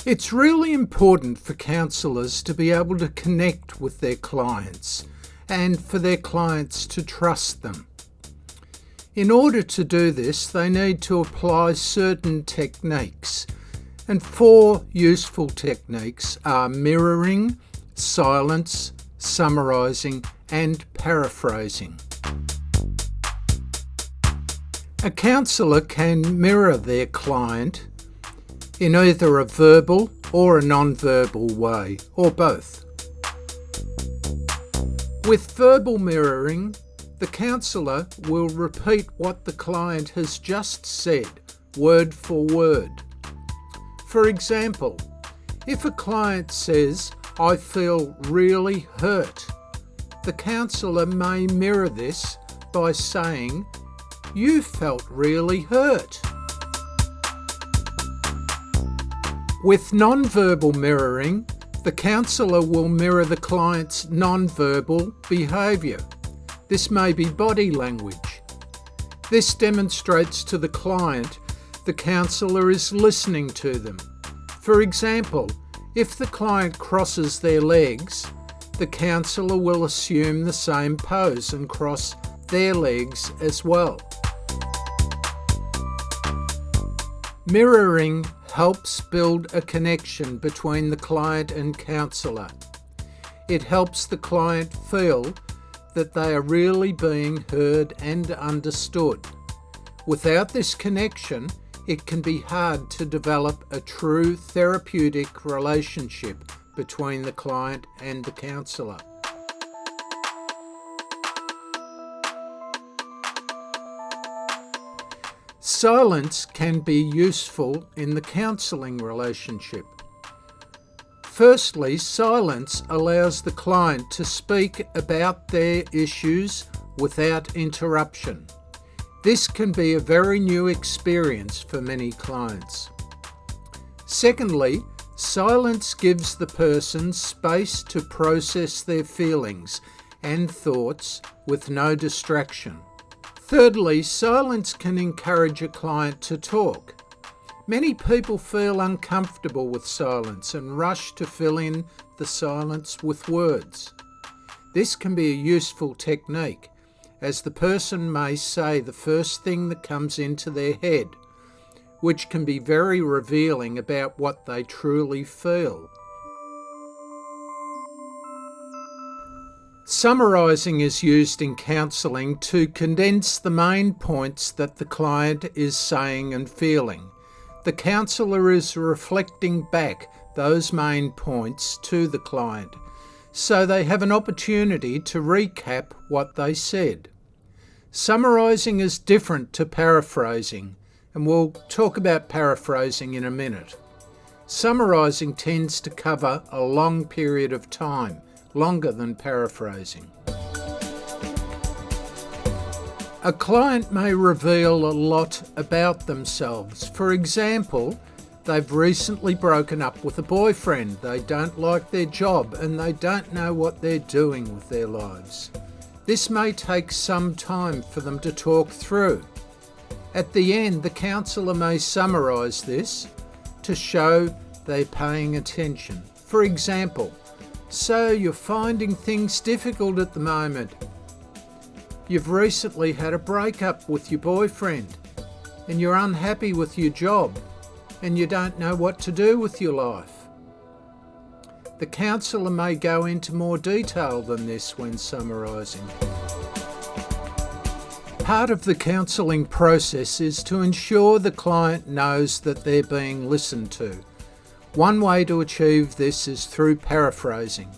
It's really important for counsellors to be able to connect with their clients and for their clients to trust them. In order to do this, they need to apply certain techniques, and 4 useful techniques are mirroring, silence, summarising and paraphrasing. A counsellor can mirror their client in either a verbal or a non-verbal way, or both. With verbal mirroring, the counsellor will repeat what the client has just said, word for word. For example, if a client says, "I feel really hurt," the counsellor may mirror this by saying, "You felt really hurt." With non-verbal mirroring, the counsellor will mirror the client's non-verbal behaviour. This may be body language. This demonstrates to the client the counsellor is listening to them. For example, if the client crosses their legs, the counsellor will assume the same pose and cross their legs as well. Mirroring helps build a connection between the client and counsellor. It helps the client feel that they are really being heard and understood. Without this connection, it can be hard to develop a true therapeutic relationship between the client and the counsellor. Silence can be useful in the counselling relationship. Firstly, silence allows the client to speak about their issues without interruption. This can be a very new experience for many clients. Secondly, silence gives the person space to process their feelings and thoughts with no distraction. Thirdly, silence can encourage a client to talk. Many people feel uncomfortable with silence and rush to fill in the silence with words. This can be a useful technique, as the person may say the first thing that comes into their head, which can be very revealing about what they truly feel. Summarising is used in counselling to condense the main points that the client is saying and feeling. The counsellor is reflecting back those main points to the client, so they have an opportunity to recap what they said. Summarising is different to paraphrasing, and we'll talk about paraphrasing in a minute. Summarising tends to cover a long period of time, longer than paraphrasing. A client may reveal a lot about themselves. For example, they've recently broken up with a boyfriend, they don't like their job, and they don't know what they're doing with their lives. This may take some time for them to talk through. At the end, the counsellor may summarise this to show they're paying attention. For example, "So you're finding things difficult at the moment. You've recently had a breakup with your boyfriend, and you're unhappy with your job, and you don't know what to do with your life." The counsellor may go into more detail than this when summarising. Part of the counselling process is to ensure the client knows that they're being listened to. One way to achieve this is through paraphrasing.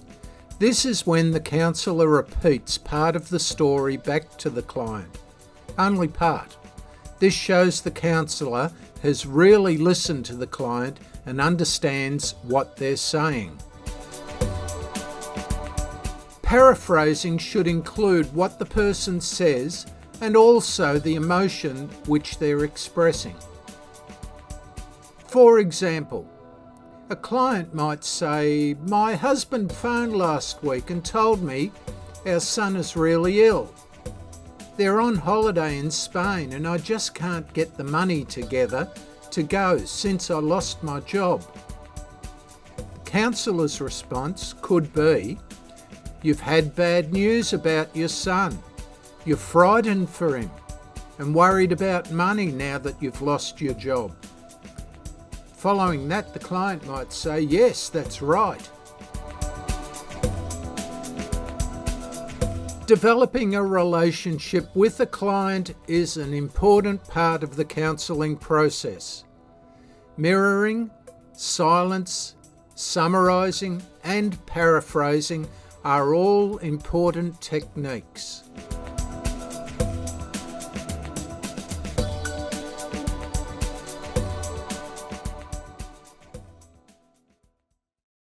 This is when the counsellor repeats part of the story back to the client. Only part. This shows the counsellor has really listened to the client and understands what they're saying. Paraphrasing should include what the person says and also the emotion which they're expressing. For example, a client might say, "My husband phoned last week and told me our son is really ill. They're on holiday in Spain and I just can't get the money together to go since I lost my job. counsellor's response could be, "You've had bad news about your son. You're frightened for him and worried about money now that you've lost your job." Following that, the client might say, "Yes, that's right." Developing a relationship with a client is an important part of the counselling process. Mirroring, silence, summarising and paraphrasing are all important techniques.